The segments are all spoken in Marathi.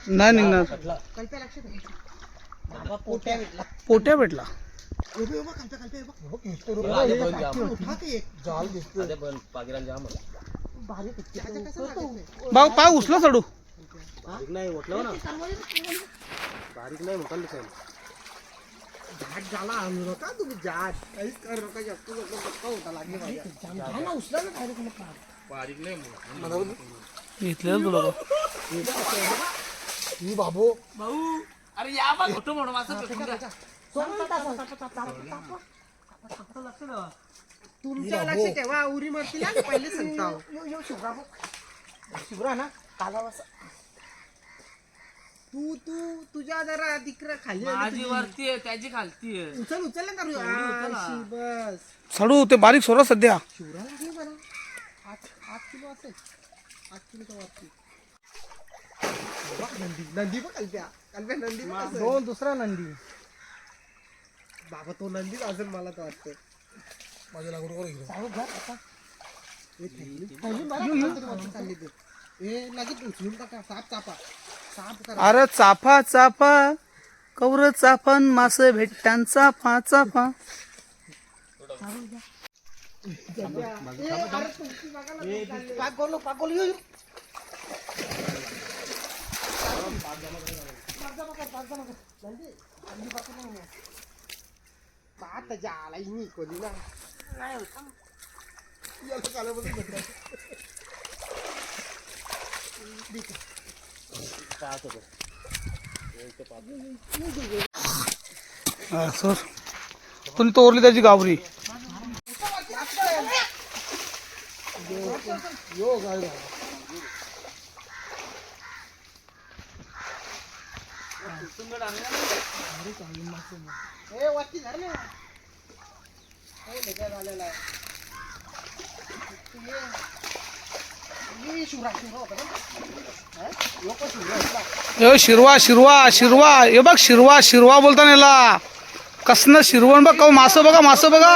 नाही निघणार. पोट्या भेटला. भाऊ पाय उचला चढू. नाही म्हटलं ना, बारीक नाही मोठा दिसायला. झाड झाला आणू नका तुम्ही, झाड काहीच करू नका. जास्त होता लागले उचला ना बारीक नाही घेतलेलं तुला बाबू. भाऊ अरे या बा फोटो म्हणून माझं तुमच्या लक्ष ठेवा. उरी मरती ना पहिले सांगता. शिवरा ना काला तू तुझ्या जरा दिकरा खाली माझी वरती आहे त्याची खालती आहे. उचल ना बस. चढू ते बारीक सोडा सध्या. शिवरा लागली बरं. 8 किलो असेल. 8 किलो वरती नंदी बघ. कल्प्या नंदी दोन. दुसरा नंदी बाबा. तो नंदीच असेल मला तर वाटतं. माझ्या लागून उचलून टाका. साप करा. अरे चाफा चाफा कौर चाफन मास भेटतान चाफा चाफा. सर पण तोरली त्याची गावरी. शिरवा शिरवा शिरवा. हे बघ शिरवा शिरवा बोलता याला. कसनं शिरवण बघ. मासं बघा मासं बघा.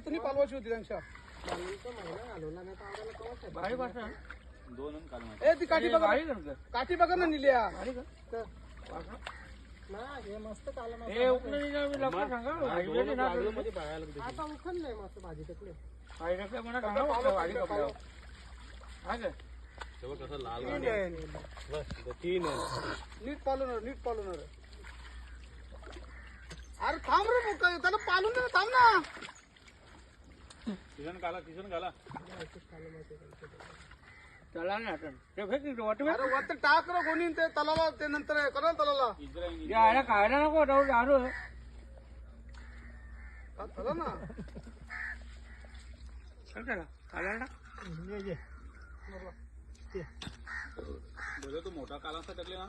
तुम्ही पालवाची होती त्यांच्या ती काठी बघा. काठी बघा ना निल्या. मस्त नीट पालवणार. अरे थांब रे त्याला पालून दे. थांब ना. किशन घाला. चला ना अरे वरती टाक रे कोणी ते तलाला. ते नंतर करा तलाला. खायला नको चला ना. तो मोठा काला टाकले ना.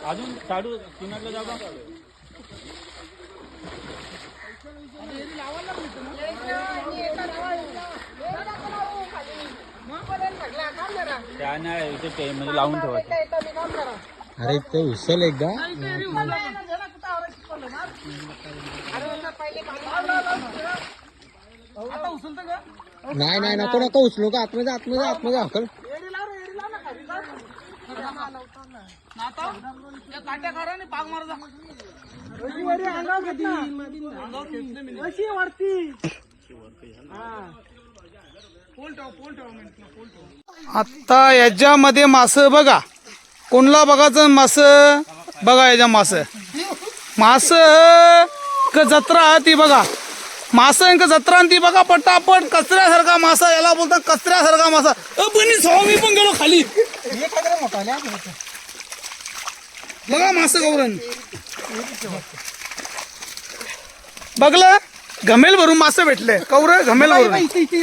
अजून साडू किनारला जाऊ का? म्हणजे लावून ठेवायचं. अरे ते उचल एकदा. नाही नाही नको नको उचलू का. आतमध्ये हकल. काट्या करा आणि पाग मारजा अशी वरती आता याच्यामध्ये मास बघा कोणला बघायचं मास बघा याच्या मास जत्रा ती बघा मास जत्रा ती बघा पटापट कचऱ्यासारखा मासा याला बोलतात कचऱ्यासारखा मासा मी पण गेलो खाली बघा मास गौरण बघलं घमेल भरून मासे भेटले कौर घमेल भरून इथे